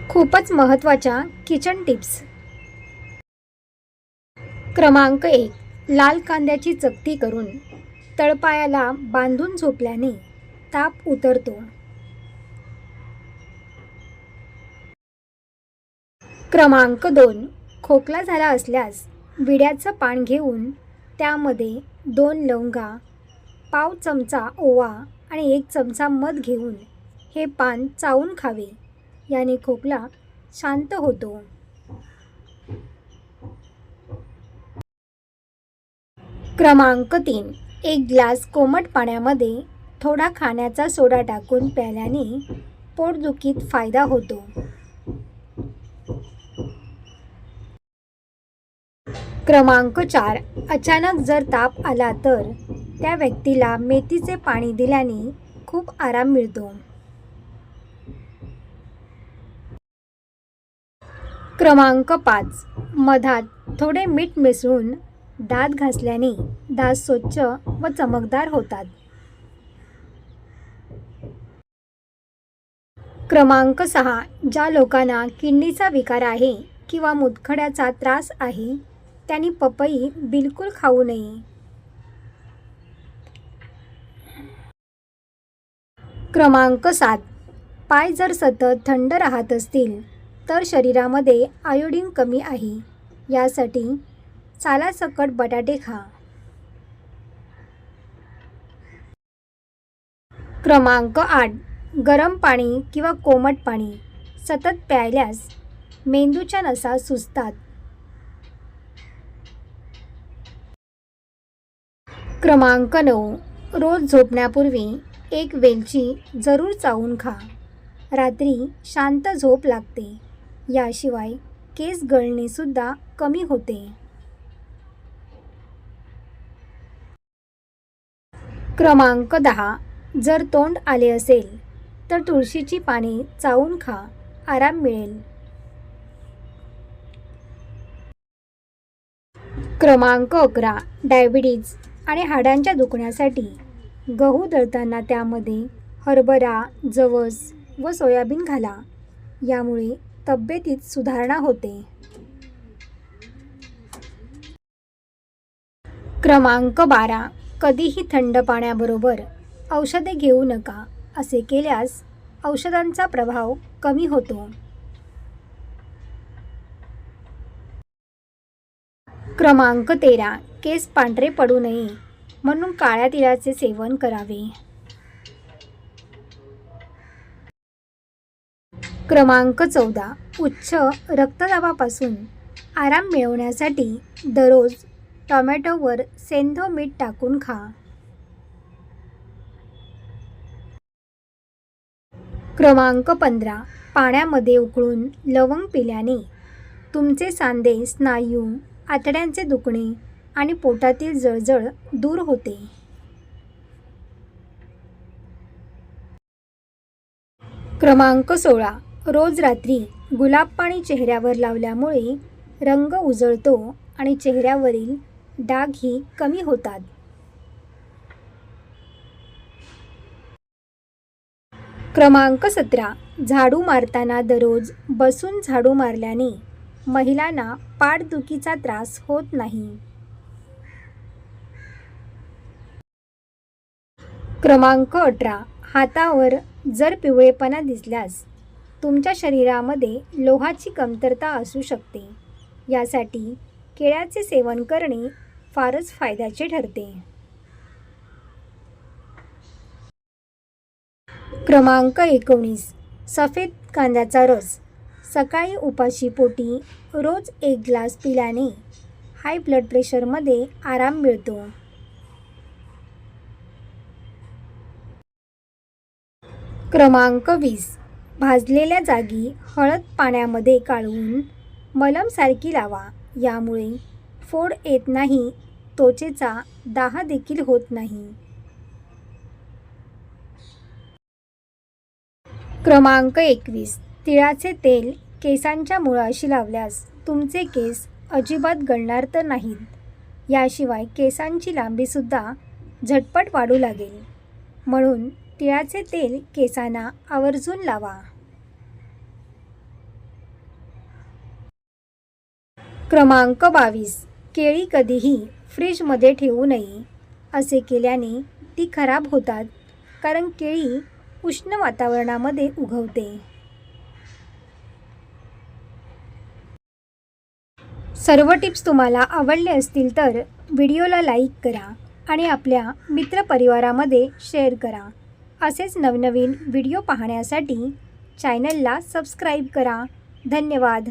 खूपच महत्त्वाच्या kitchen tips. क्रमांक 1. लाल कांद्याची चकती करून तळपायाला बांधून झोपल्याने ताप उतरतो. क्रमांक 2. खोकला झाला असल्यास विड्याचं पान घेऊन त्यामध्ये 2 लवंगा, पाव चमचा ओवा आणि 1 चमचा मध घेऊन हे पान चावून खावे. याने खोकला शांत होतो. क्रमांक 3. 1 ग्लास कोमट पाण्यामध्ये थोडा खाण्याचा सोडा टाकून प्यायल्याने पोटदुखीत फायदा होतो. क्रमांक 4. अचानक जर ताप आला तर त्या व्यक्तीला मेथीचे पाणी दिल्याने खूप आराम मिळतो. क्रमांक 5. मधात थोडे मीठ मिसळून दात घासल्याने दात स्वच्छ व चमकदार होतात. क्रमांक 6. ज्या लोकांना किडनीचा विकार आहे किंवा मूतखड्याचा त्रास आहे त्यांनी पपई बिलकुल खाऊ नये. क्रमांक 7. पाय जर सतत थंड राहत असतील तर शरीरामध्ये आयोडीन कमी आहे. यासाठी सालासकट बटाटे खा. क्रमांक 8. गरम पाणी किंवा कोमट पाणी सतत प्यायल्यास मेंदूच्या नसा सुजतात. क्रमांक 9. रोज झोपण्यापूर्वी 1 वेलची जरूर चावून खा. रात्री शांत झोप लागते. याशिवाय केस गळणेसुद्धा कमी होते. क्रमांक 10. जर तोंड आले असेल तर तुळशीची पाने चावून खा, आराम मिळेल. क्रमांक 11. डायबिटीज आणि हाडांच्या दुखण्यासाठी गहू दळताना त्यामध्ये हरभरा, जवस व सोयाबीन घाला. यामुळे तब्येतीत सुधारणा होते. क्रमांक 12. कधीही थंड पाण्याबरोबर औषधे घेऊ नका. असे केल्यास औषधांचा प्रभाव कमी होतो. क्रमांक 13. केस पांढरे पडू नये म्हणून काळ्या तिळाचे सेवन करावे. क्रमांक 14. उच्च रक्तदाबापासून आराम मिळवण्यासाठी दररोज टोमॅटोवर सेंधव मीठ टाकून खा. क्रमांक 15. पाण्यामध्ये उकळून लवंग पिल्याने तुमचे सांधे, स्नायू, आतड्यांचे दुखणे आणि पोटातील जळजळ दूर होते. क्रमांक 16. रोज रात्री गुलाब पाणी चेहऱ्यावर लावल्यामुळे रंग उजळतो आणि चेहऱ्यावरील डागही कमी होतात. क्रमांक 17. झाडू मारताना दररोज बसून झाडू मारल्याने महिलांना पाठदुखीचा त्रास होत नाही. क्रमांक 18. हातावर जर पिवळेपणा दिसल्यास तुमच्या शरीरामध्ये लोहाची कमतरता असू शकते. यासाठी केळ्याचे सेवन करणे फारच फायद्याचे ठरते. क्रमांक 19. सफेद कांद्याचा रस सकाळी उपाशी पोटी रोज 1 ग्लास पिल्याने हाय ब्लड प्रेशरमध्ये आराम मिळतो. क्रमांक 20. भाजलेल्या जागी हळद पाण्यामध्ये काढून मलमसारखी लावा. यामुळे फोड येत नाही, त्वचेचा दाह देखील होत नाही. क्रमांक 21. तिळाचे तेल केसांच्या मुळाशी लावल्यास तुमचे केस अजिबात गळणार तर नाहीत. याशिवाय केसांची लांबीसुद्धा झटपट वाढू लागेल. म्हणून तिळाचे तेल केसांना आवर्जून लावा. क्रमांक 22. केळी कधीही फ्रीजमध्ये ठेवू नये. असे केल्याने ती खराब होतात, कारण केळी उष्ण वातावरणामध्ये उगवते. सर्व टिप्स तुम्हाला आवडले असतील तर व्हिडिओला लाईक करा आणि आपल्या मित्रपरिवारामध्ये शेअर करा. असेच नवनवीन व्हिडिओ पाहण्यासाठी चॅनलला सबस्क्राईब करा. धन्यवाद.